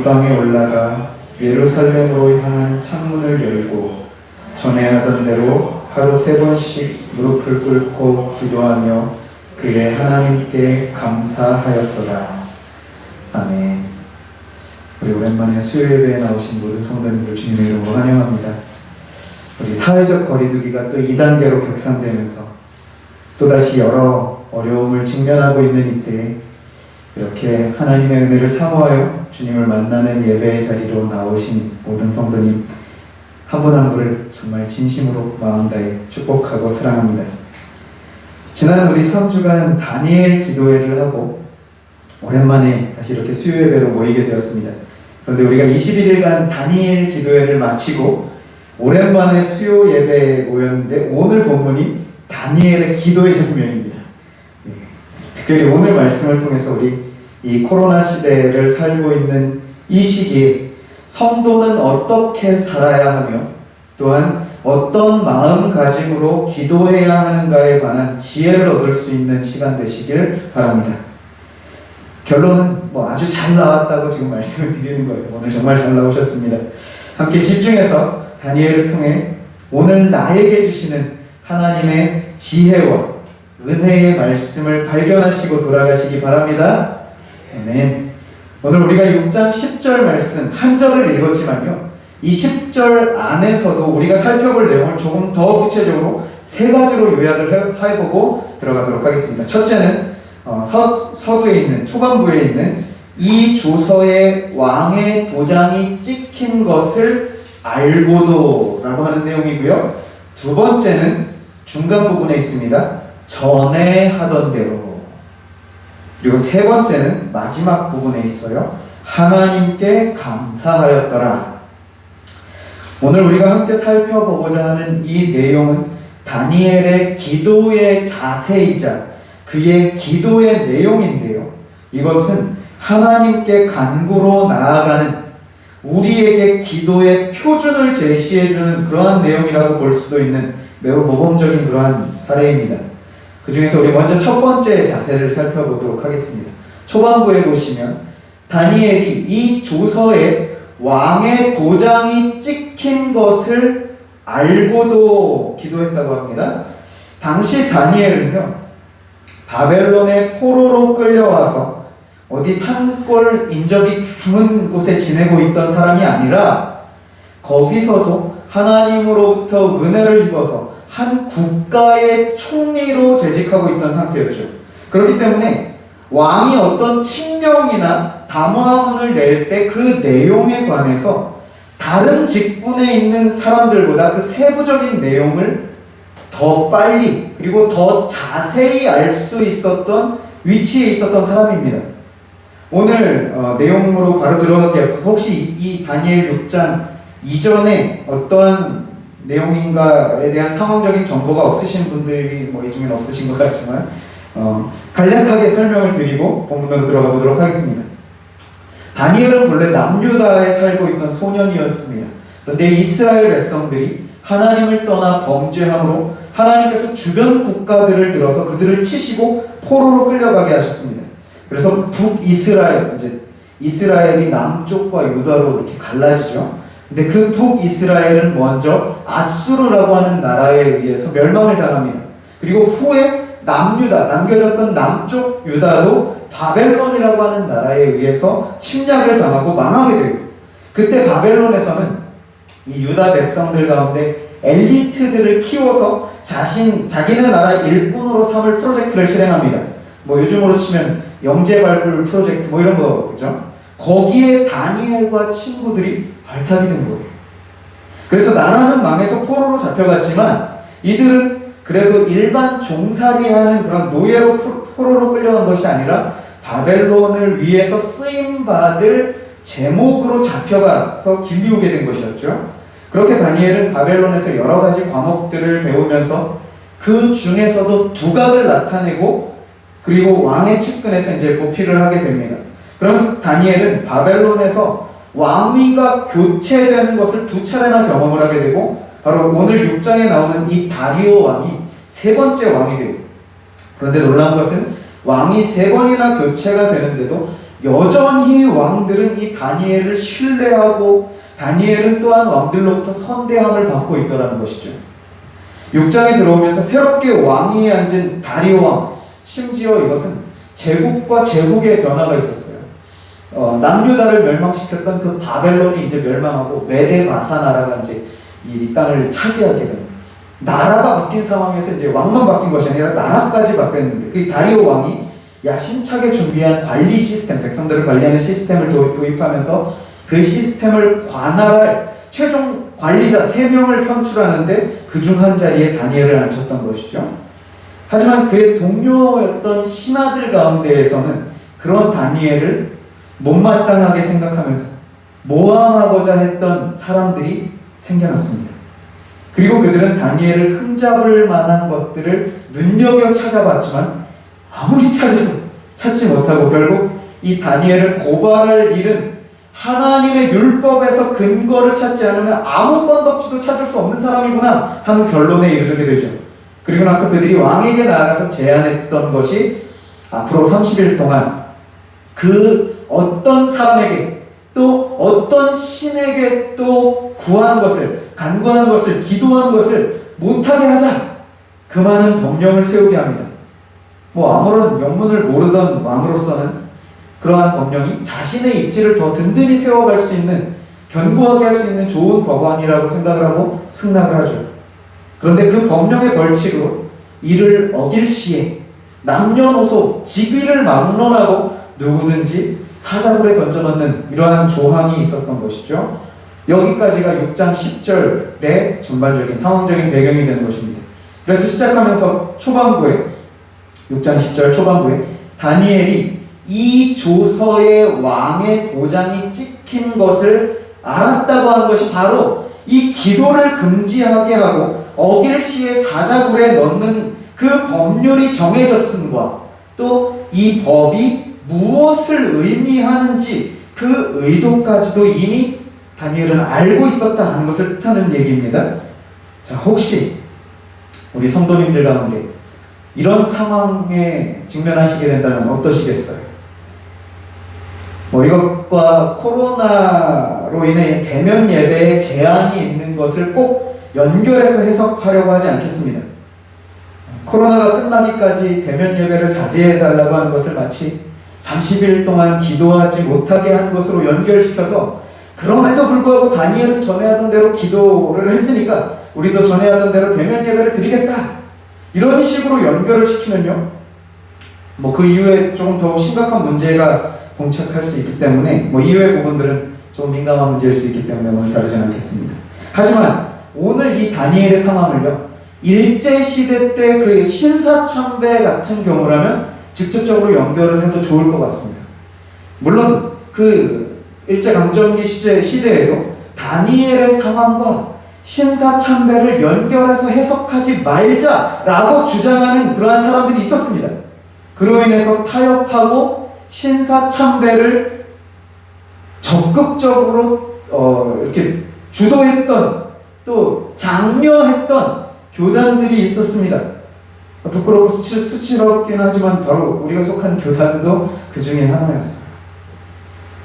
방에 올라가 예루살렘으로 향한 창문을 열고 전에 하던 대로 하루 3번씩 무릎을 꿇고 기도하며 그의 하나님께 감사하였더라. 아멘. 우리 오랜만에 수요예배에 나오신 모든 성도님들 주님의 이름으로 환영합니다. 우리 사회적 거리두기가 또 2단계로 격상되면서 또다시 여러 어려움을 직면하고 있는 이때에 이렇게 하나님의 은혜를 사모하여 주님을 만나는 예배의 자리로 나오신 모든 성도님 한 분 한 분을 정말 진심으로 마음 다해 축복하고 사랑합니다. 지난 우리 3주간 다니엘 기도회를 하고 오랜만에 다시 이렇게 수요예배로 모이게 되었습니다. 그런데 우리가 21일간 다니엘 기도회를 마치고 오랜만에 수요 예배에 모였는데 오늘 본문이 다니엘의 기도의 장면입니다. 특별히 오늘 말씀을 통해서 우리 이 코로나 시대를 살고 있는 이 시기에 성도는 어떻게 살아야 하며 또한 어떤 마음가짐으로 기도해야 하는가에 관한 지혜를 얻을 수 있는 시간 되시길 바랍니다. 결론은 아주 잘 나왔다고 지금 말씀을 드리는 거예요. 오늘 정말 잘 나오셨습니다. 함께 집중해서 다니엘을 통해 오늘 나에게 주시는 하나님의 지혜와 은혜의 말씀을 발견하시고 돌아가시기 바랍니다. 아멘. 오늘 우리가 6장 10절 말씀 한 절을 읽었지만요, 이 10절 안에서도 우리가 살펴볼 내용을 조금 더 구체적으로 3가지로 요약을 해보고 들어가도록 하겠습니다. 첫째는 서두에 있는 초반부에 있는 이 조서에 왕의 도장이 찍힌 것을 알고도 라고 하는 내용이고요. 두 번째는 중간 부분에 있습니다. 전에 하던 대로. 그리고 세 번째는 마지막 부분에 있어요. 하나님께 감사하였더라. 오늘 우리가 함께 살펴보고자 하는 이 내용은 다니엘의 기도의 자세이자 그의 기도의 내용인데요. 이것은 하나님께 간구로 나아가는 우리에게 기도의 표준을 제시해주는 그러한 내용이라고 볼 수도 있는 매우 모범적인 그러한 사례입니다. 그 중에서 우리 먼저 첫 번째 자세를 살펴보도록 하겠습니다. 초반부에 보시면 다니엘이 이 조서에 왕의 도장이 찍힌 것을 알고도 기도했다고 합니다. 당시 다니엘은요, 바벨론의 포로로 끌려와서 어디 산골 인적이 드문 곳에 지내고 있던 사람이 아니라 거기서도 하나님으로부터 은혜를 입어서 한 국가의 총리로 재직하고 있던 상태였죠. 그렇기 때문에 왕이 어떤 칙령이나 담화문을 낼 때 그 내용에 관해서 다른 직분에 있는 사람들보다 그 세부적인 내용을 더 빨리 그리고 더 자세히 알 수 있었던 위치에 있었던 사람입니다. 오늘 내용으로 바로 들어가기 앞서서 혹시 이 다니엘 6장 이전에 어떠한 내용인가에 대한 상황적인 정보가 없으신 분들이 이 중에는 없으신 것 같지만 간략하게 설명을 드리고 본문으로 들어가 보도록 하겠습니다. 다니엘은 본래 남유다에 살고 있던 소년이었습니다. 그런데 이스라엘 백성들이 하나님을 떠나 범죄함으로 하나님께서 주변 국가들을 들어서 그들을 치시고 포로로 끌려가게 하셨습니다. 그래서 북이스라엘, 이스라엘이 남쪽과 유다로 이렇게 갈라지죠. 근데 그 북이스라엘은 먼저 아수르라고 하는 나라에 의해서 멸망을 당합니다. 그리고 후에 남유다, 남겨졌던 남쪽 유다도 바벨론이라고 하는 나라에 의해서 침략을 당하고 망하게 되고, 그때 바벨론에서는 이 유다 백성들 가운데 엘리트들을 키워서 자기네 나라 일꾼으로 삼을 프로젝트를 실행합니다. 요즘으로 치면 영재발굴 프로젝트 이런 거죠. 거기에 다니엘과 친구들이 발탁이 된 거예요. 그래서 나라는 망해서 포로로 잡혀갔지만 이들은 그래도 일반 종살이하는 그런 노예로 포로로 끌려간 것이 아니라 바벨론을 위해서 쓰임받을 제목으로 잡혀가서 길리우게 된 것이었죠. 그렇게 다니엘은 바벨론에서 여러 가지 과목들을 배우면서 그 중에서도 두각을 나타내고 그리고 왕의 측근에서 이제 보필을 하게 됩니다. 그러면서 다니엘은 바벨론에서 왕위가 교체되는 것을 2차례나 경험을 하게 되고 바로 오늘 6장에 나오는 이 다리오 왕이 3번째 왕이 되고, 그런데 놀라운 것은 왕이 3번이나 교체가 되는데도 여전히 왕들은 이 다니엘을 신뢰하고 다니엘은 또한 왕들로부터 선대함을 받고 있더라는 것이죠. 6장에 들어오면서 새롭게 왕위에 앉은 다리오 왕, 심지어 이것은 제국과 제국의 변화가 있었어요. 남유다를 멸망시켰던 그 바벨론이 이제 멸망하고 메데마사 나라가 이제 이 땅을 차지하게 됩니다. 나라가 바뀐 상황에서 이제 왕만 바뀐 것이 아니라 나라까지 바뀌었는데 그 다리오 왕이 야심차게 준비한 관리 시스템, 백성들을 관리하는 시스템을 도입하면서 그 시스템을 관할할 최종 관리자 3명을 선출하는데 그중 한 자리에 다니엘을 앉혔던 것이죠. 하지만 그의 동료였던 신하들 가운데에서는 그런 다니엘을 못마땅하게 생각하면서 모함하고자 했던 사람들이 생겨났습니다. 그리고 그들은 다니엘을 흠잡을 만한 것들을 눈여겨 찾아봤지만 아무리 찾지 못하고 결국 이 다니엘을 고발할 일은 하나님의 율법에서 근거를 찾지 않으면 아무 건덕지도 찾을 수 없는 사람이구나 하는 결론에 이르게 되죠. 그리고 나서 그들이 왕에게 나아가서 제안했던 것이 앞으로 30일 동안 그 어떤 사람에게 또 어떤 신에게 또 구하는 것을, 간구하는 것을, 기도하는 것을 못하게 하자. 그 많은 법령을 세우게 합니다. 아무런 영문을 모르던 왕으로서는 그러한 법령이 자신의 입지를 더 든든히 세워갈 수 있는, 견고하게 할 수 있는 좋은 법안이라고 생각을 하고 승낙을 하죠. 그런데 그 법령의 벌칙으로 이를 어길 시에 남녀노소 직위를 막론하고 누구든지 사자굴에 던져넣는 이러한 조항이 있었던 것이죠. 여기까지가 6장 10절의 전반적인 상황적인 배경이 되는 것입니다. 그래서 시작하면서 초반부에 6장 10절 초반부에 다니엘이 이 조서에 왕의 도장이 찍힌 것을 알았다고 하는 것이 바로 이 기도를 금지하게 하고 어길 시에 사자굴에 넣는 그 법률이 정해졌음과 또 이 법이 무엇을 의미하는지 그 의도까지도 이미 다니엘은 알고 있었다는 것을 뜻하는 얘기입니다. 자, 혹시 우리 성도님들 가운데 이런 상황에 직면하시게 된다면 어떠시겠어요? 이것과 코로나로 인해 대면 예배에 제한이 있는 것을 꼭 연결해서 해석하려고 하지 않겠습니다. 코로나가 끝나기까지 대면 예배를 자제해달라고 하는 것을 마치 30일 동안 기도하지 못하게 한 것으로 연결시켜서 그럼에도 불구하고 다니엘은 전에하던 대로 기도를 했으니까 우리도 전에하던 대로 대면 예배를 드리겠다. 이런 식으로 연결을 시키면요. 그 이후에 조금 더 심각한 문제가 봉착할 수 있기 때문에 이후의 부분들은 좀 민감한 문제일 수 있기 때문에 오늘 다루진 않겠습니다. 하지만 오늘 이 다니엘의 상황을요. 일제시대 때 그 신사참배 같은 경우라면 직접적으로 연결을 해도 좋을 것 같습니다. 물론 그 일제강점기 시대에도 다니엘의 상황과 신사참배를 연결해서 해석하지 말자라고 주장하는 그러한 사람들이 있었습니다. 그로 인해서 타협하고 신사참배를 적극적으로 이렇게 주도했던 또 장려했던 교단들이 있었습니다. 부끄럽고 수치스럽긴 하지만 바로 우리가 속한 교단도 그 중에 하나였어요.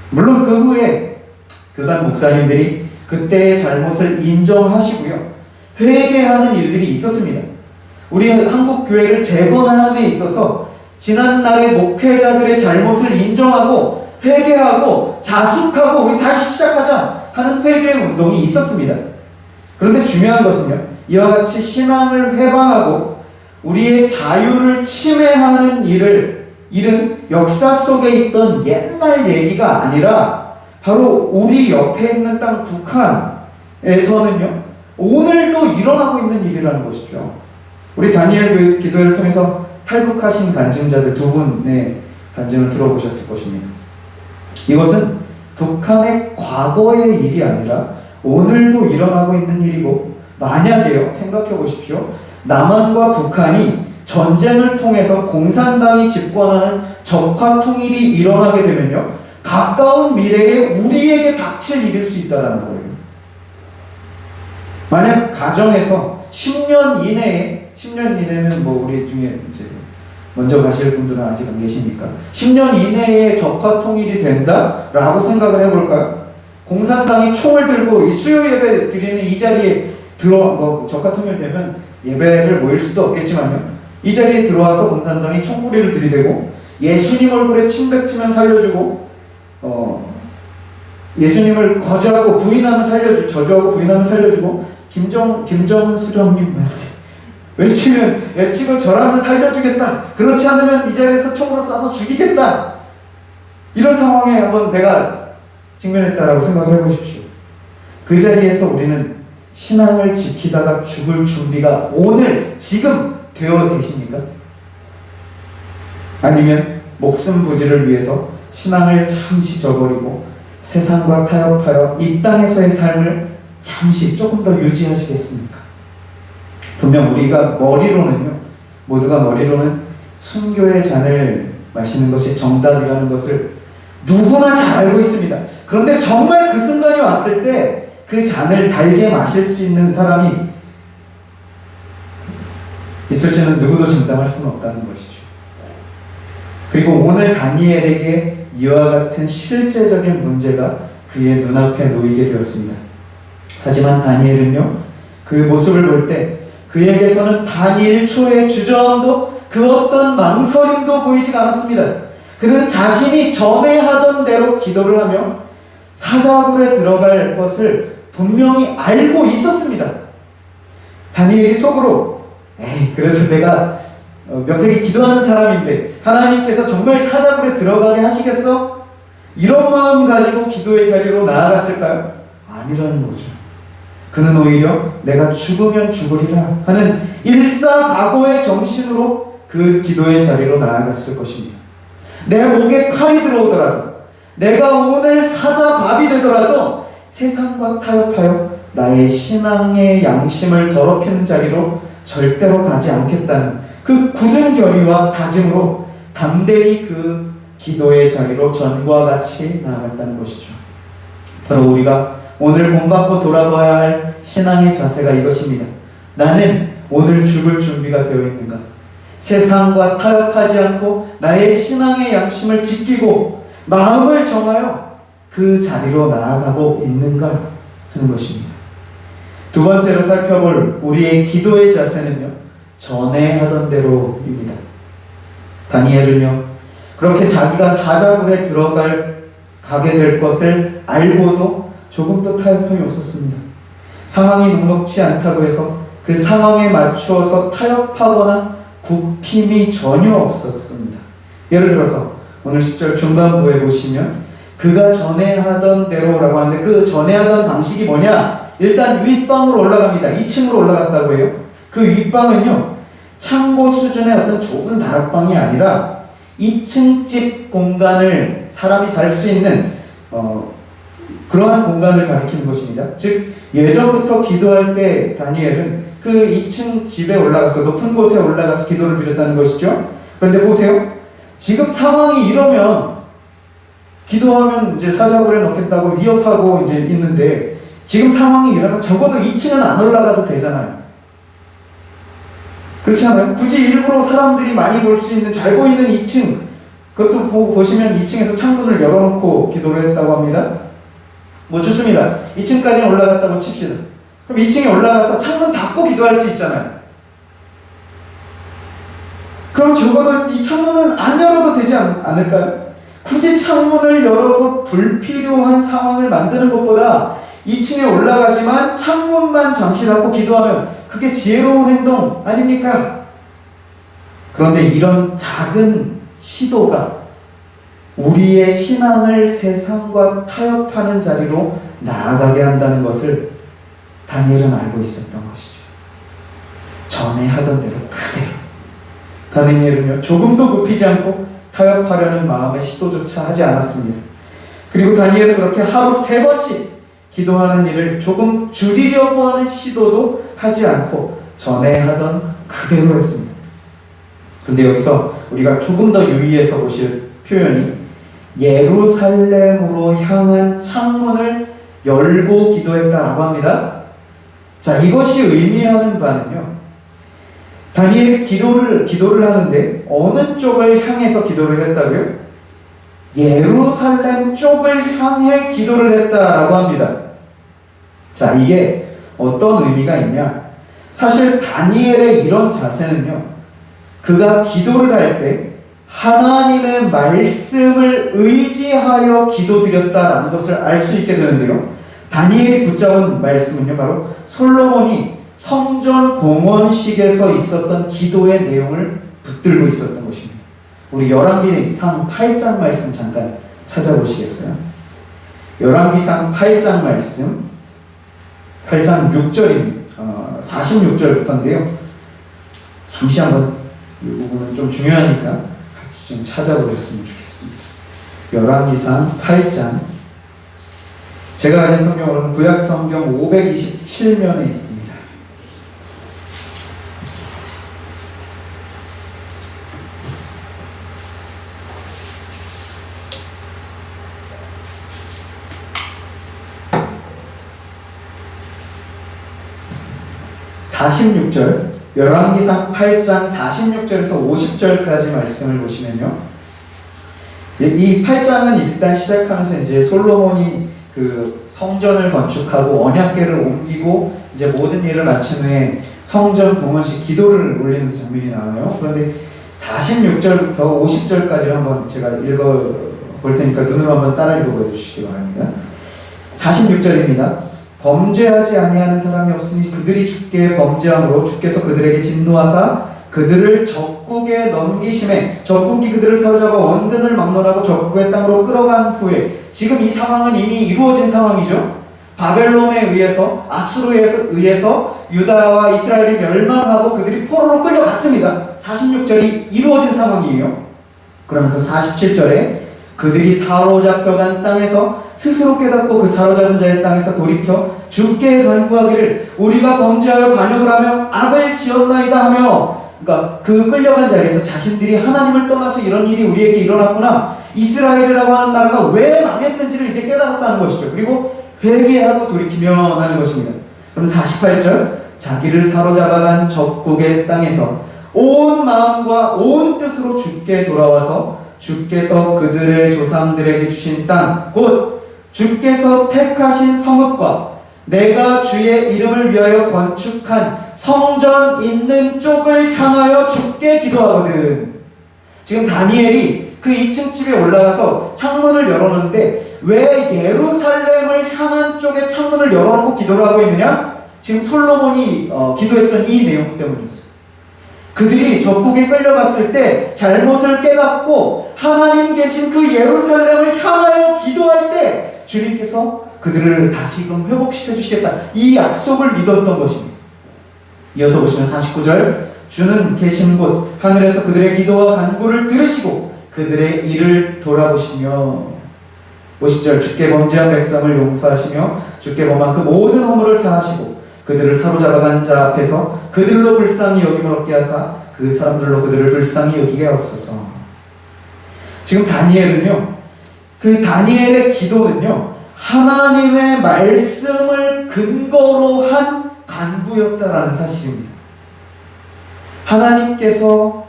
물론 그 후에 교단 목사님들이 그때의 잘못을 인정하시고요. 회개하는 일들이 있었습니다. 우리 한국 교회를 재건함에 있어서 지난날의 목회자들의 잘못을 인정하고 회개하고 자숙하고 우리 다시 시작하자 하는 회개 운동이 있었습니다. 그런데 중요한 것은요. 이와 같이 신앙을 회방하고 우리의 자유를 침해하는 일은 역사 속에 있던 옛날 얘기가 아니라 바로 우리 옆에 있는 땅 북한에서는요. 오늘도 일어나고 있는 일이라는 것이죠. 우리 다니엘 기도회를 통해서 탈북하신 간증자들 2분의 간증을 들어보셨을 것입니다. 이것은 북한의 과거의 일이 아니라 오늘도 일어나고 있는 일이고 만약에요. 생각해 보십시오. 남한과 북한이 전쟁을 통해서 공산당이 집권하는 적화 통일이 일어나게 되면요. 가까운 미래에 우리에게 닥칠 일일 수 있다는 거예요. 만약 가정에서 10년 이내는 우리 중에 이제 먼저 가실 분들은 아직 안 계십니까? 10년 이내에 적화 통일이 된다라고 생각을 해볼까요? 공산당이 총을 들고 이 수요 예배 드리는 이 자리에 적화 통일되면 예배를 모일 수도 없겠지만요. 이 자리에 들어와서 공산당이 총구리를 들이대고 예수님 얼굴에 침 뱉으면 살려주고 예수님을 거절하고 부인하면 살려주고 저주하고 부인하면 살려주고 김정은 수령님 말씀 외치고 절하면 살려주겠다. 그렇지 않으면 이 자리에서 총으로 쏴서 죽이겠다. 이런 상황에 한번 내가 직면했다라고 생각을 해보십시오. 그 자리에서 우리는 신앙을 지키다가 죽을 준비가 오늘 지금 되어 계십니까? 아니면 목숨 부지를 위해서 신앙을 잠시 저버리고 세상과 타협하여 이 땅에서의 삶을 잠시 조금 더 유지하시겠습니까? 분명 우리가 모두가 머리로는 순교의 잔을 마시는 것이 정답이라는 것을 누구나 잘 알고 있습니다. 그런데 정말 그 순간이 왔을 때 그 잔을 달게 마실 수 있는 사람이 있을지는 누구도 장담할 수는 없다는 것이죠. 그리고 오늘 다니엘에게 이와 같은 실제적인 문제가 그의 눈앞에 놓이게 되었습니다. 하지만 다니엘은요, 그 모습을 볼 때 그에게서는 단일 초의 주저함도 그 어떤 망설임도 보이지가 않았습니다. 그는 자신이 전에 하던 대로 기도를 하며 사자굴에 들어갈 것을 분명히 알고 있었습니다. 다니엘이 속으로 그래도 내가 명색이 기도하는 사람인데 하나님께서 정말 사자굴에 들어가게 하시겠어? 이런 마음 가지고 기도의 자리로 나아갔을까요? 아니라는 거죠. 그는 오히려 내가 죽으면 죽으리라 하는 일사각오의 정신으로 그 기도의 자리로 나아갔을 것입니다. 내 목에 칼이 들어오더라도, 내가 오늘 사자밥이 되더라도 세상과 타협하여 나의 신앙의 양심을 더럽히는 자리로 절대로 가지 않겠다는 그 굳은 결의와 다짐으로 담대히 그 기도의 자리로 전과 같이 나아갔다는 것이죠. 바로 우리가 오늘 본받고 돌아봐야 할 신앙의 자세가 이것입니다. 나는 오늘 죽을 준비가 되어 있는가? 세상과 타협하지 않고 나의 신앙의 양심을 지키고 마음을 정하여 그 자리로 나아가고 있는가 하는 것입니다. 두 번째로 살펴볼 우리의 기도의 자세는요, 전에 하던 대로입니다. 다니엘은요, 그렇게 자기가 사자굴에 가게 될 것을 알고도 조금도 타협함이 없었습니다. 상황이 녹록지 않다고 해서 그 상황에 맞추어서 타협하거나 굽힘이 전혀 없었습니다. 예를 들어서 오늘 10절 중반부에 보시면 그가 전에 하던 대로라고 하는데 그 전에 하던 방식이 뭐냐? 일단 윗방으로 올라갑니다. 2층으로 올라갔다고 해요. 그 윗방은요, 창고 수준의 어떤 좁은 다락방이 아니라 2층 집 공간을 사람이 살 수 있는 그러한 공간을 가리키는 것입니다. 즉 예전부터 기도할 때 다니엘은 그 2층 집에 올라가서 높은 곳에 올라가서 기도를 드렸다는 것이죠. 그런데 보세요. 지금 상황이 이러면 기도하면 이제 사자굴에 넣겠다고 위협하고 이제 있는데 지금 상황이 이러면 적어도 2층은 안 올라가도 되잖아요. 그렇지 않아요? 굳이 일부러 사람들이 많이 볼 수 있는 잘 보이는 2층, 그것도 보시면 2층에서 창문을 열어놓고 기도를 했다고 합니다. 뭐 좋습니다. 2층까지 올라갔다고 칩시다. 그럼 2층에 올라가서 창문 닫고 기도할 수 있잖아요. 그럼 적어도 이 창문은 안 열어도 되지 않을까요? 굳이 창문을 열어서 불필요한 상황을 만드는 것보다 2층에 올라가지만 창문만 잠시 닫고 기도하면 그게 지혜로운 행동 아닙니까? 그런데 이런 작은 시도가 우리의 신앙을 세상과 타협하는 자리로 나아가게 한다는 것을 다니엘은 알고 있었던 것이죠. 전에 하던 대로 그대로. 다니엘은요, 조금도 굽히지 않고 타협하려는 마음의 시도조차 하지 않았습니다. 그리고 다니엘은 그렇게 하루 3번씩 기도하는 일을 조금 줄이려고 하는 시도도 하지 않고 전에 하던 그대로 했습니다. 그런데 여기서 우리가 조금 더 유의해서 보실 표현이 예루살렘으로 향한 창문을 열고 기도했다라고 합니다. 자, 이것이 의미하는 바는요, 다니엘이 기도를 하는데 어느 쪽을 향해서 기도를 했다고요? 예루살렘 쪽을 향해 기도를 했다라고 합니다. 자, 이게 어떤 의미가 있냐? 사실 다니엘의 이런 자세는요, 그가 기도를 할 때 하나님의 말씀을 의지하여 기도드렸다라는 것을 알 수 있게 되는데요. 다니엘이 붙잡은 말씀은요, 바로 솔로몬이 성전 봉헌식에서 있었던 기도의 내용을 붙들고 있었던 것입니다. 우리 열왕기상 8장 말씀 잠깐 찾아보시겠어요? 열왕기상 8장 말씀 8장 6절입니다. 46절부터인데요. 잠시 한번 이 부분은 좀 중요하니까 같이 좀 찾아보셨으면 좋겠습니다. 열왕기상 8장, 제가 가진 성경으로는 구약성경 527면에 있습니다. 열왕기상 8장 46절에서 50절까지 말씀을 보시면요, 이 8장은 일단 시작하면서 이제 솔로몬이 그 성전을 건축하고 언약궤를 옮기고 이제 모든 일을 마친 후에 성전 봉헌식 기도를 올리는 그 장면이 나와요. 그런데 46절부터 50절까지를 한번 제가 읽어 볼 테니까 눈으로 한번 따라 읽어 주시기 바랍니다. 46절입니다. 범죄하지 아니하는 사람이 없으니 그들이 주께 범죄함으로 주께서 그들에게 진노하사 그들을 적국에 넘기심에 적국이 그들을 사로잡아 원근을 막론하고 적국의 땅으로 끌어간 후에, 지금 이 상황은 이미 이루어진 상황이죠. 바벨론에 의해서, 아수르에 의해서 유다와 이스라엘이 멸망하고 그들이 포로로 끌려갔습니다. 46절이 이루어진 상황이에요. 그러면서 47절에 그들이 사로잡혀간 땅에서 스스로 깨닫고 그 사로잡은 자의 땅에서 돌이켜 주께 간구하기를 우리가 범죄하여 반역을 하며 악을 지었나이다 하며, 그러니까 그 끌려간 자리에서 자신들이 하나님을 떠나서 이런 일이 우리에게 일어났구나, 이스라엘이라고 하는 나라가 왜 망했는지를 이제 깨달았다는 것이죠. 그리고 회개하고 돌이키며 하는 것입니다. 그럼 48절, 자기를 사로잡아간 적국의 땅에서 온 마음과 온 뜻으로 주께 돌아와서 주께서 그들의 조상들에게 주신 땅, 곧 주께서 택하신 성읍과 내가 주의 이름을 위하여 건축한 성전 있는 쪽을 향하여 주께 기도하거든. 지금 다니엘이 그 2층 집에 올라가서 창문을 열어놓는데 왜 예루살렘을 향한 쪽에 창문을 열어놓고 기도를 하고 있느냐? 지금 솔로몬이 기도했던 이 내용 때문이었어요. 그들이 적국에 끌려갔을 때 잘못을 깨닫고 하나님 계신 그 예루살렘을 향하여 기도할 때 주님께서 그들을 다시금 회복시켜 주시겠다, 이 약속을 믿었던 것입니다. 이어서 보시면 49절, 주는 계신 곳 하늘에서 그들의 기도와 간구를 들으시고 그들의 일을 돌아보시며, 50절, 주께 범죄한 백성을 용서하시며 주께 범한 그 모든 허물을 사하시고 그들을 사로잡아간 자 앞에서 그들로 불쌍히 여김을 얻게 하사 그 사람들로 그들을 불쌍히 여기게 하옵소서. 지금 다니엘은요, 그 다니엘의 기도는요, 하나님의 말씀을 근거로 한 간구였다라는 사실입니다. 하나님께서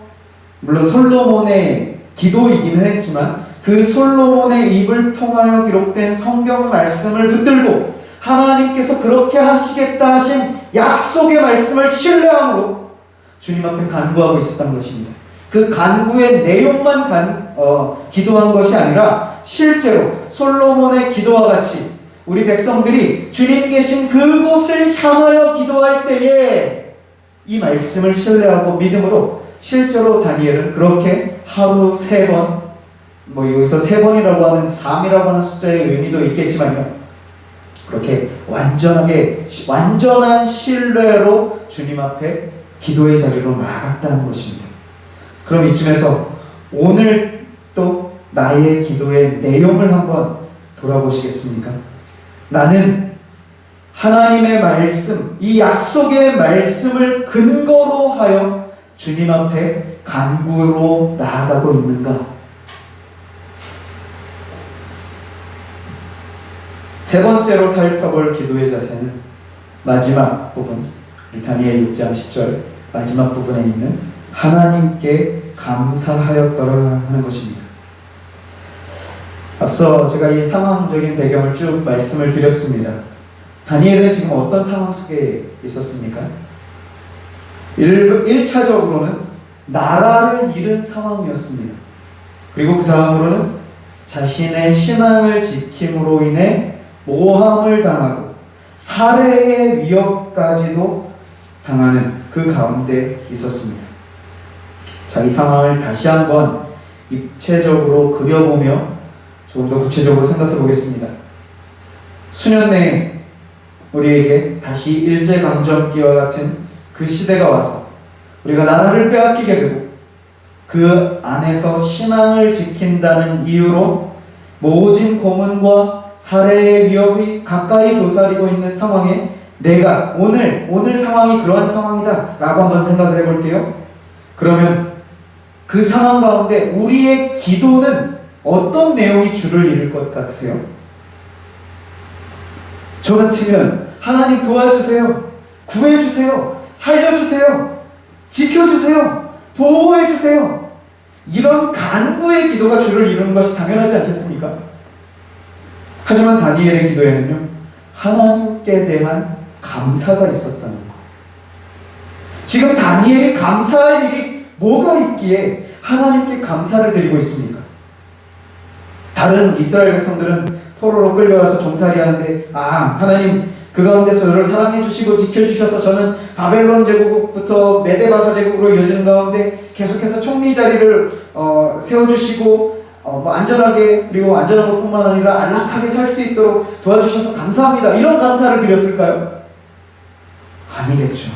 물론 솔로몬의 기도이기는 했지만 그 솔로몬의 입을 통하여 기록된 성경 말씀을 붙들고 하나님께서 그렇게 하시겠다 하신 약속의 말씀을 신뢰함으로 주님 앞에 간구하고 있었던 것입니다. 그 간구의 내용만 기도한 것이 아니라 실제로 솔로몬의 기도와 같이 우리 백성들이 주님 계신 그곳을 향하여 기도할 때에 이 말씀을 신뢰하고 믿음으로 실제로 다니엘은 그렇게 하루 3번, 여기서 3번이라고 하는 3이라고 하는 숫자의 의미도 있겠지만요, 그렇게 완전한 신뢰로 주님 앞에 기도의 자리로 나아갔다는 것입니다. 그럼 이쯤에서 오늘 또 나의 기도의 내용을 한번 돌아보시겠습니까? 나는 하나님의 말씀, 이 약속의 말씀을 근거로 하여 주님 앞에 간구로 나아가고 있는가? 세 번째로 살펴볼 기도의 자세는 마지막 부분, 다니엘 6장 10절 마지막 부분에 있는 하나님께 감사하였더라 하는 것입니다. 앞서 제가 이 상황적인 배경을 쭉 말씀을 드렸습니다. 다니엘은 지금 어떤 상황 속에 있었습니까? 1차적으로는 나라를 잃은 상황이었습니다. 그리고 그 다음으로는 자신의 신앙을 지킴으로 인해 모함을 당하고 살해의 위협까지도 당하는 그 가운데 있었습니다. 자, 이 상황을 다시 한번 입체적으로 그려보며 조금 더 구체적으로 생각해 보겠습니다. 수년 내에 우리에게 다시 일제강점기와 같은 그 시대가 와서 우리가 나라를 빼앗기게 되고 그 안에서 신앙을 지킨다는 이유로 모진 고문과 살해의 위협이 가까이 도사리고 있는 상황에 내가 오늘 상황이 그러한 상황이다 라고 한번 생각을 해볼게요. 그러면 그 상황 가운데 우리의 기도는 어떤 내용이 주를 이룰 것 같으세요? 저 같으면 하나님 도와주세요, 구해주세요, 살려주세요, 지켜주세요, 보호해주세요, 이런 간구의 기도가 주를 이루는 것이 당연하지 않겠습니까? 하지만 다니엘의 기도에는요, 하나님께 대한 감사가 있었다는 것. 지금 다니엘이 감사할 일이 뭐가 있기에 하나님께 감사를 드리고 있습니까? 다른 이스라엘 백성들은 포로로 끌려와서 종살이 하는데, 하나님 그 가운데서 저를 사랑해 주시고 지켜주셔서 저는 바벨론 제국부터 메데바사 제국으로 이어지는 가운데 계속해서 총리 자리를 세워주시고 안전하게, 그리고 안전한 것뿐만 아니라 안락하게 살 수 있도록 도와주셔서 감사합니다, 이런 감사를 드렸을까요? 아니겠죠.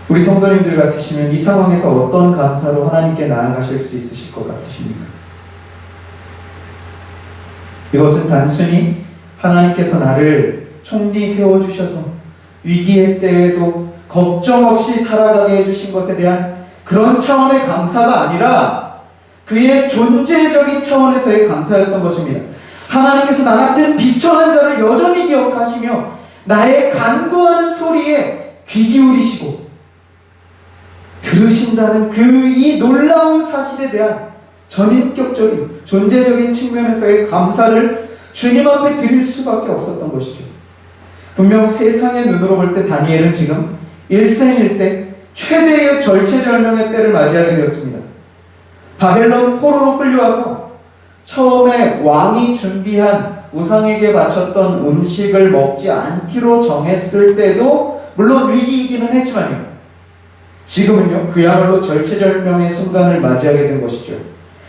우리 성도님들 같으시면 이 상황에서 어떤 감사로 하나님께 나아가실 수 있으실 것 같으십니까? 이것은 단순히 하나님께서 나를 총리 세워주셔서 위기의 때에도 걱정 없이 살아가게 해주신 것에 대한 그런 차원의 감사가 아니라 그의 존재적인 차원에서의 감사였던 것입니다. 하나님께서 나 같은 비천한 자를 여전히 기억하시며 나의 간구하는 소리에 귀 기울이시고 들으신다는 그 이 놀라운 사실에 대한 전인격적인 존재적인 측면에서의 감사를 주님 앞에 드릴 수밖에 없었던 것이죠. 분명 세상의 눈으로 볼 때 다니엘은 지금 일생일대 최대의 절체절명의 때를 맞이하게 되었습니다. 바벨론 포로로 끌려와서 처음에 왕이 준비한 우상에게 바쳤던 음식을 먹지 않기로 정했을 때도 물론 위기이기는 했지만요, 지금은요 그야말로 절체절명의 순간을 맞이하게 된 것이죠.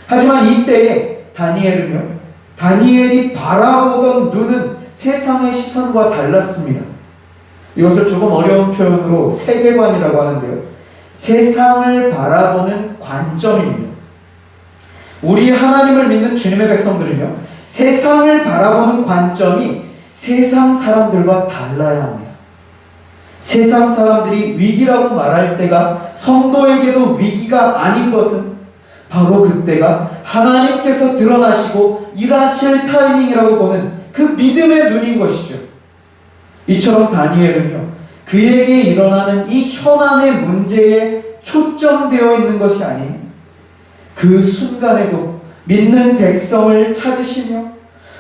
하지만 이때에 다니엘이 바라보던 눈은 세상의 시선과 달랐습니다. 이것을 조금 어려운 표현으로 세계관이라고 하는데요, 세상을 바라보는 관점입니다. 우리 하나님을 믿는 주님의 백성들은요, 세상을 바라보는 관점이 세상 사람들과 달라야 합니다. 세상 사람들이 위기라고 말할 때가 성도에게도 위기가 아닌 것은 바로 그때가 하나님께서 드러나시고 일하실 타이밍이라고 보는 그 믿음의 눈인 것이죠. 이처럼 다니엘은요, 그에게 일어나는 이 현안의 문제에 초점되어 있는 것이 아닌 그 순간에도 믿는 백성을 찾으시며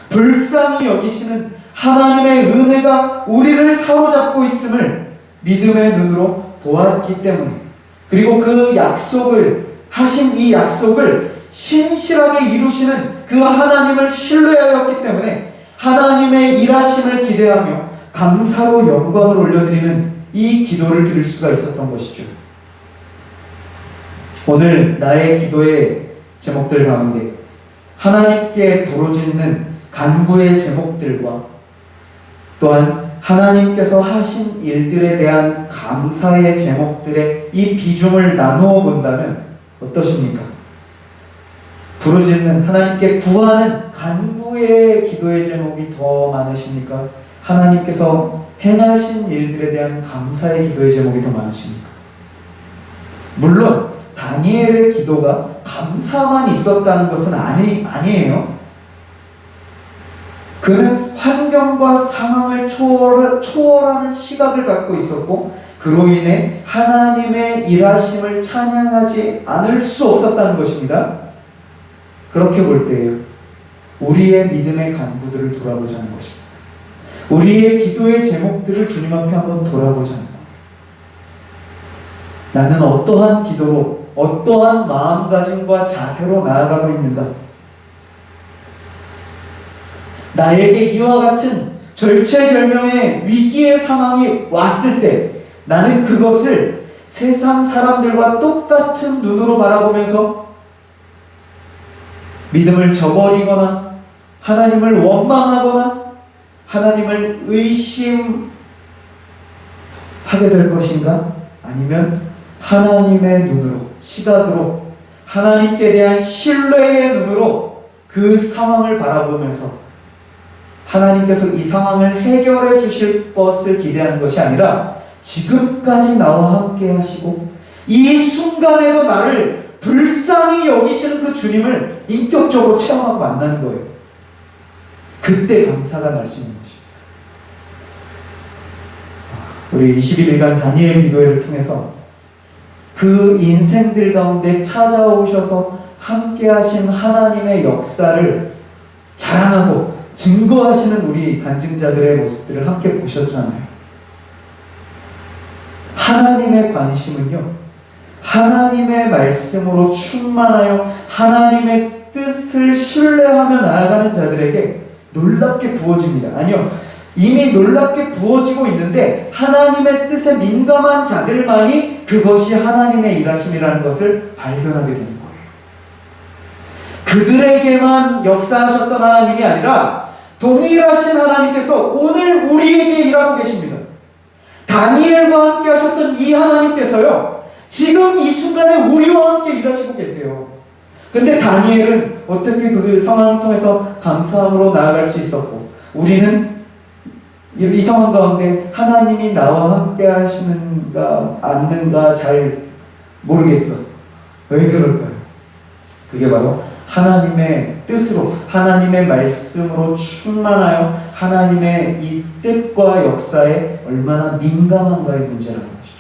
불쌍히 여기시는 하나님의 은혜가 우리를 사로잡고 있음을 믿음의 눈으로 보았기 때문에, 그리고 그 약속을 하신 이 약속을 신실하게 이루시는 그 하나님을 신뢰하였기 때문에 하나님의 일하심을 기대하며 감사로 영광을 올려드리는 이 기도를 드릴 수가 있었던 것이죠. 오늘 나의 기도의 제목들 가운데 하나님께 부르짖는 간구의 제목들과 또한 하나님께서 하신 일들에 대한 감사의 제목들의 이 비중을 나누어 본다면 어떠십니까? 부르짖는, 하나님께 구하는 간구의 기도의 제목이 더 많으십니까? 하나님께서 행하신 일들에 대한 감사의 기도의 제목이 더 많으십니까? 물론 다니엘의 기도가 감사만 있었다는 것은 아니에요. 그는 환경과 상황을 초월하는 시각을 갖고 있었고, 그로 인해 하나님의 일하심을 찬양하지 않을 수 없었다는 것입니다. 그렇게 볼 때에요, 우리의 믿음의 간구들을 돌아보자는 것입니다. 우리의 기도의 제목들을 주님 앞에 한번 돌아보자는 거예요. 나는 어떠한 기도로, 어떠한 마음가짐과 자세로 나아가고 있는가? 나에게 이와 같은 절체절명의 위기의 상황이 왔을 때 나는 그것을 세상 사람들과 똑같은 눈으로 바라보면서 믿음을 저버리거나 하나님을 원망하거나 하나님을 의심하게 될 것인가? 아니면 하나님의 눈으로, 시각으로, 하나님께 대한 신뢰의 눈으로 그 상황을 바라보면서 하나님께서 이 상황을 해결해 주실 것을 기대하는 것이 아니라 지금까지 나와 함께 하시고 이 순간에도 나를 불쌍히 여기시는 그 주님을 인격적으로 체험하고 만나는 거예요. 그때 감사가 날 수 있는 것입니다. 우리 21일간 다니엘 기도회를 통해서 그 인생들 가운데 찾아오셔서 함께 하신 하나님의 역사를 자랑하고 증거하시는 우리 간증자들의 모습들을 함께 보셨잖아요. 하나님의 관심은요, 하나님의 말씀으로 충만하여 하나님의 뜻을 신뢰하며 나아가는 자들에게 놀랍게 부어집니다. 아니요, 이미 놀랍게 부어지고 있는데 하나님의 뜻에 민감한 자들만이 그것이 하나님의 일하심이라는 것을 발견하게 되는 거예요. 그들에게만 역사하셨던 하나님이 아니라 동일하신 하나님께서 오늘 우리에게 일하고 계십니다. 다니엘과 함께 하셨던 이 하나님께서요, 지금 이 순간에 우리와 함께 일하시고 계세요. 근데 다니엘은 어떻게 그 상황을 통해서 감사함으로 나아갈 수 있었고, 우리는 이 상황 가운데 하나님이 나와 함께 하시는가 않는가 잘 모르겠어. 왜 그럴까요? 그게 바로 하나님의 뜻으로, 하나님의 말씀으로 충만하여 하나님의 이 뜻과 역사에 얼마나 민감한가의 문제라는 것이죠.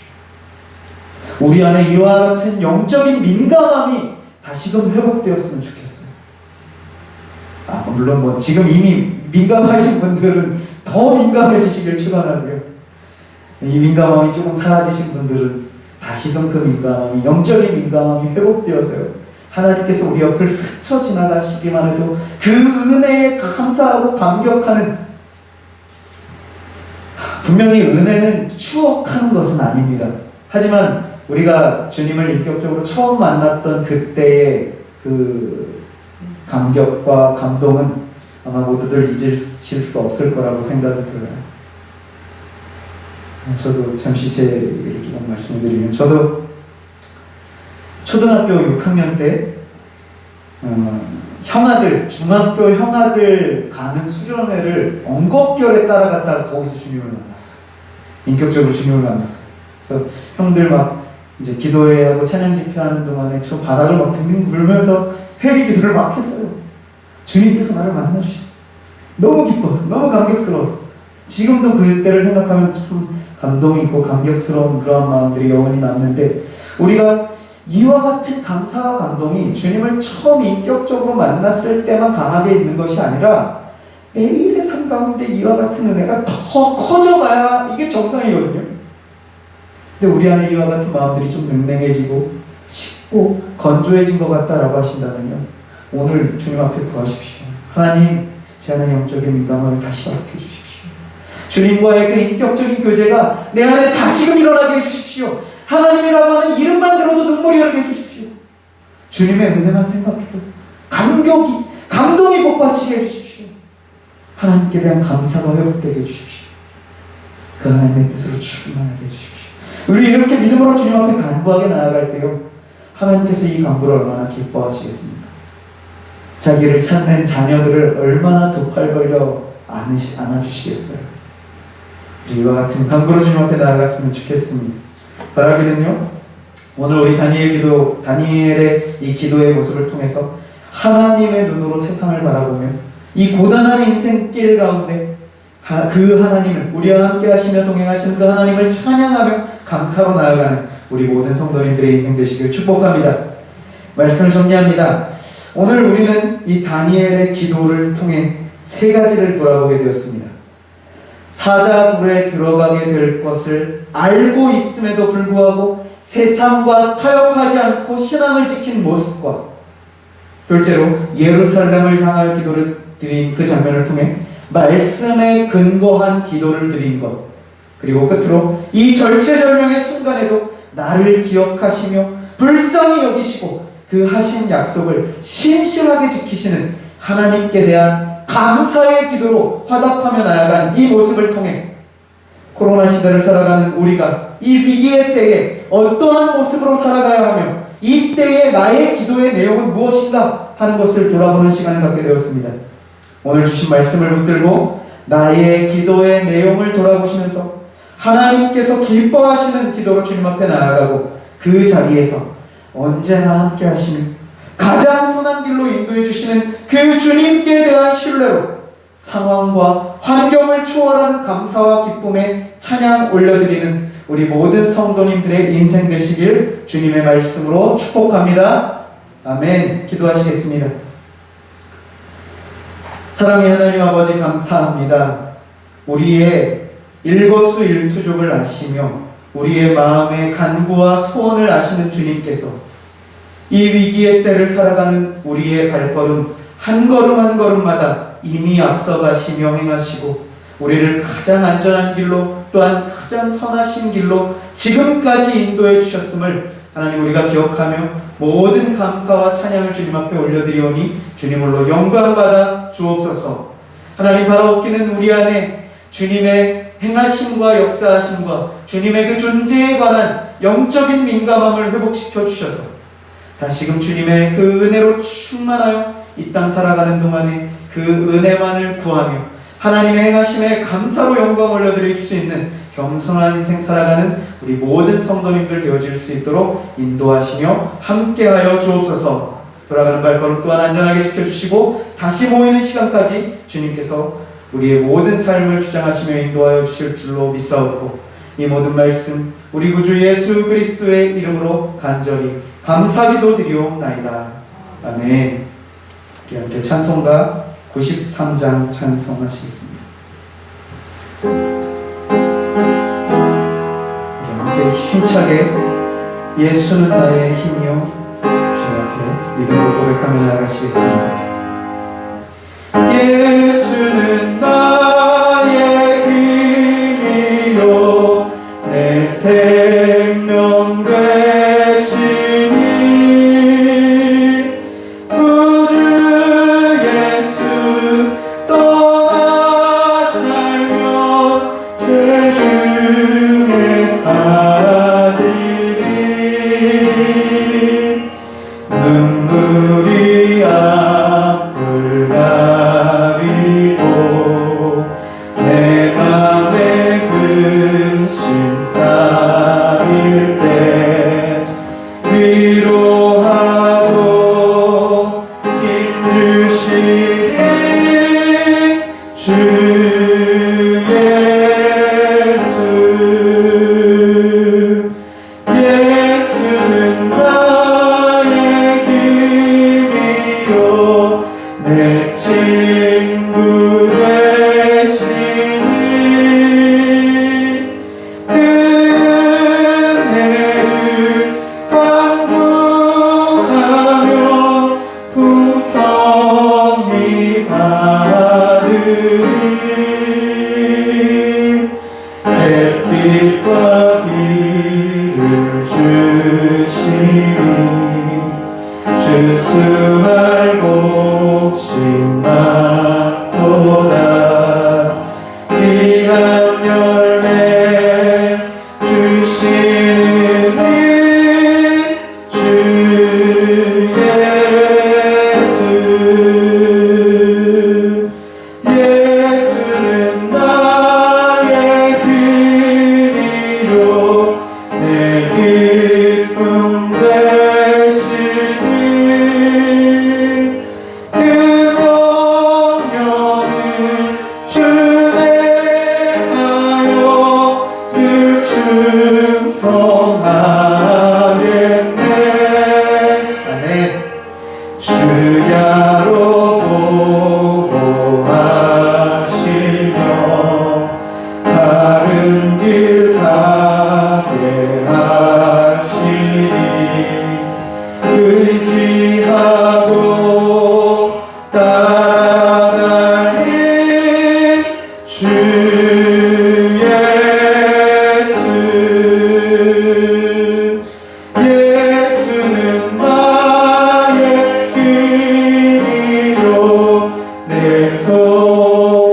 우리 안에 이와 같은 영적인 민감함이 다시금 회복되었으면 좋겠어요. 물론 지금 이미 민감하신 분들은 더 민감해지시길 축원하고요. 이 민감함이 조금 사라지신 분들은 다시금 그 민감함이, 영적인 민감함이 회복되어서요, 하나님께서 우리 옆을 스쳐 지나가시기만 해도 그 은혜에 감사하고 감격하는, 분명히 은혜는 추억하는 것은 아닙니다. 하지만 우리가 주님을 인격적으로 처음 만났던 그때의 그 감격과 감동은 아마 모두들 잊으실 수 없을 거라고 생각이 들어요. 저도 잠시 제 얘기를 좀 말씀드리면, 저도 초등학교 6학년 때 형아들, 중학교 형아들 가는 수련회를 엉겁결에 따라갔다가 거기서 주님을 만났어요. 인격적으로 주님을 만났어요. 그래서 형들 막 이제 기도회하고 찬양 집회하는 동안에 저 바닥을 막 둥둥 굴면서 회개 기도를 막 했어요. 주님께서 나를 만나주셨어요. 너무 기뻐서, 너무 감격스러워서. 지금도 그때를 생각하면 참 감동이 있고 감격스러운 그러한 마음들이 영원히 남는데, 우리가 이와 같은 감사와 감동이 주님을 처음 인격적으로 만났을 때만 강하게 있는 것이 아니라 매일의 삶 가운데 이와 같은 은혜가 더 커져가야 이게 정상이거든요. 근데 우리 안에 이와 같은 마음들이 좀 냉랭해지고 식고 건조해진 것 같다라고 하신다면요, 오늘 주님 앞에 구하십시오. 하나님, 제 안에 영적인 민감함을 다시 회복해 주십시오. 주님과의 그 인격적인 교제가 내 안에 다시금 일어나게 해주십시오. 하나님이라고 하는 이름만 들어도 눈물이 흐르게 해주십시오. 주님의 은혜만 생각해도 감동이 복받치게 해주십시오. 하나님께 대한 감사가 회복되게 해주십시오. 그 하나님의 뜻으로 충만하게 해주십시오. 우리 이렇게 믿음으로 주님 앞에 간구하게 나아갈 때요, 하나님께서 이 간구를 얼마나 기뻐하시겠습니까? 자기를 찾는 자녀들을 얼마나 두 팔 벌려 안아주시겠어요. 이와 같은 간구로 주님 앞에 나아갔으면 좋겠습니다. 바라기는요, 오늘 우리 다니엘의 이 기도의 모습을 통해서 하나님의 눈으로 세상을 바라보며 이 고단한 인생길 가운데 그 하나님을, 우리와 함께 하시며 동행하시는 그 하나님을 찬양하며 감사로 나아가는 우리 모든 성도님들의 인생 되시길 축복합니다. 말씀을 정리합니다. 오늘 우리는 이 다니엘의 기도를 통해 세 가지를 돌아보게 되었습니다. 사자굴에 들어가게 될 것을 알고 있음에도 불구하고 세상과 타협하지 않고 신앙을 지킨 모습과, 둘째로 예루살렘을 향할 기도를 드린 그 장면을 통해 말씀에 근거한 기도를 드린 것, 그리고 끝으로 이 절체절명의 순간에도 나를 기억하시며 불쌍히 여기시고 그 하신 약속을 신실하게 지키시는 하나님께 대한 감사의 기도로 화답하며 나아간 이 모습을 통해 코로나 시대를 살아가는 우리가 이 위기의 때에 어떠한 모습으로 살아가야 하며 이 때에 나의 기도의 내용은 무엇인가 하는 것을 돌아보는 시간을 갖게 되었습니다. 오늘 주신 말씀을 붙들고 나의 기도의 내용을 돌아보시면서 하나님께서 기뻐하시는 기도로 주님 앞에 나아가고 그 자리에서 언제나 함께 하시며 가장 선한 길로 인도해 주시는 그 주님께 대한 신뢰로 상황과 환경을 초월한 감사와 기쁨의 찬양 올려드리는 우리 모든 성도님들의 인생 되시길 주님의 말씀으로 축복합니다. 아멘. 기도하시겠습니다. 사랑의 하나님 아버지, 감사합니다. 우리의 일거수일투족을 아시며 우리의 마음의 간구와 소원을 아시는 주님께서 이 위기의 때를 살아가는 우리의 발걸음 한 걸음 한 걸음마다 이미 앞서가시며 행하시고 우리를 가장 안전한 길로, 또한 가장 선하신 길로 지금까지 인도해 주셨음을 하나님 우리가 기억하며 모든 감사와 찬양을 주님 앞에 올려드리오니 주님으로 영광받아 주옵소서. 하나님, 바라옵기는 우리 안에 주님의 행하심과 역사하심과 주님의 그 존재에 관한 영적인 민감함을 회복시켜 주셔서 다시금 주님의 그 은혜로 충만하여 이 땅 살아가는 동안에 그 은혜만을 구하며 하나님의 행하심에 감사로 영광 올려드릴 수 있는 겸손한 인생 살아가는 우리 모든 성도님들 되어질 수 있도록 인도하시며 함께하여 주옵소서. 돌아가는 발걸음 또한 안전하게 지켜주시고 다시 모이는 시간까지 주님께서 우리의 모든 삶을 주장하시며 인도하여 주실 줄로 믿사옵고, 이 모든 말씀 우리 구주 예수 그리스도의 이름으로 간절히 감사기도 드리옵나이다. 아멘. 우리 함께 찬송가 93장 찬송하시겠습니다. 우리 함께 힘차게 예수는 나의 힘이요 주님 앞에 믿음으로 고백하며 나아가시겠습니다. 예수는 나의 힘이요 내 생명 되시니 구주 예수 떠나 살면 죄 중에 빠지리 눈물이 앞을 가리고 내 맘에 근심 쌓일 때 위로하고 힘주시니 주 예수. 예수는 나의 힘이요 내 친구 되시니 그 은혜를 간구하며 풍성히 받으리. 햇빛과 비를 주시니 주수할 곡식 많도다. 귀한 열매 주시니 주 예수. 예수는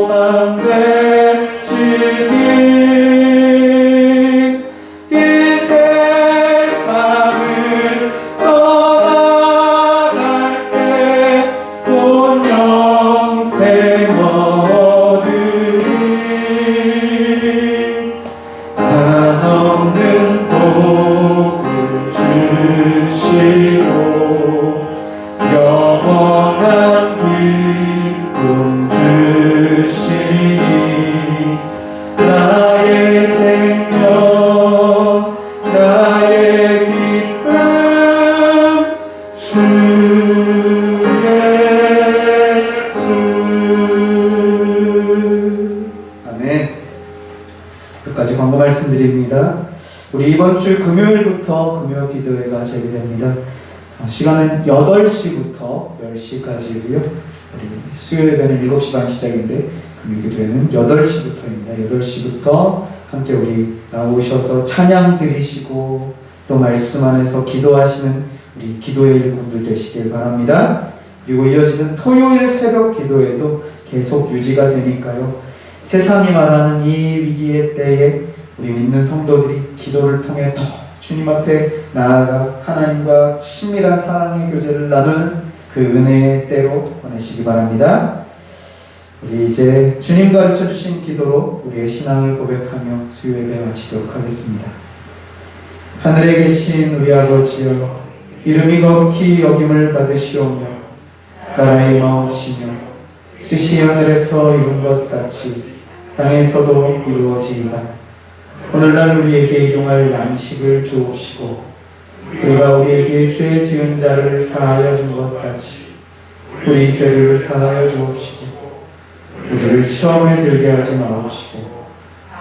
소망 되시니 이 세상을 떠나갈 때 온 영생 얻으리 한없는 복을 주시고 영원한 기쁨 주시니 나의 생명 나의 기쁨 주 예수. 아멘. 여기까지 광고 말씀드립니다. 우리 이번 주 금요일부터 금요 기도회가 재개됩니다. 시간은 8시부터 10시까지고요. 우리 수요 예배는 7시 반 시작인데 금요 기도회는 8시부터입니다. 8시부터 함께 우리 나오셔서 찬양 드리시고 또 말씀 안에서 기도하시는 우리 기도의 일꾼들 되시길 바랍니다. 그리고 이어지는 토요일 새벽 기도회도 계속 유지가 되니까요. 세상이 말하는 이 위기의 때에 우리 믿는 성도들이 기도를 통해 더 주님 앞에 나아가 하나님과 친밀한 사랑의 교제를 나누는 그 은혜의 때로 보내시기 바랍니다. 우리 이제 주님 가르쳐 주신 기도로 우리의 신앙을 고백하며 수요 예배 마치도록 하겠습니다. 하늘에 계신 우리 아버지여, 이름이 거룩히 여김을 받으시오며 나라의 마옵시며 뜻이 하늘에서 이룬 것 같이 땅에서도 이루어지이다. 오늘날 우리에게 일용할 양식을 주옵시고 우리가 우리에게 죄 지은 자를 사하여 준 것 같이 우리 죄를 사하여 주옵시고 우리를 시험에 들게 하지 마옵시고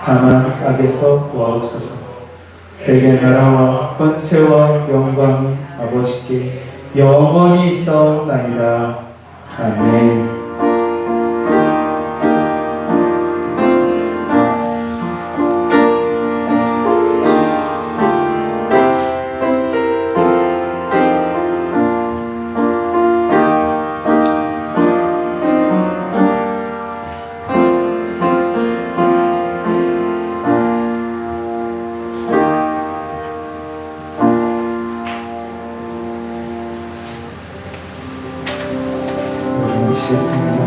다만 악에서 구하옵소서. 대개 나라와 권세와 영광이 아버지께 영원히 있사옵나이다. 아멘. 마치겠습니다.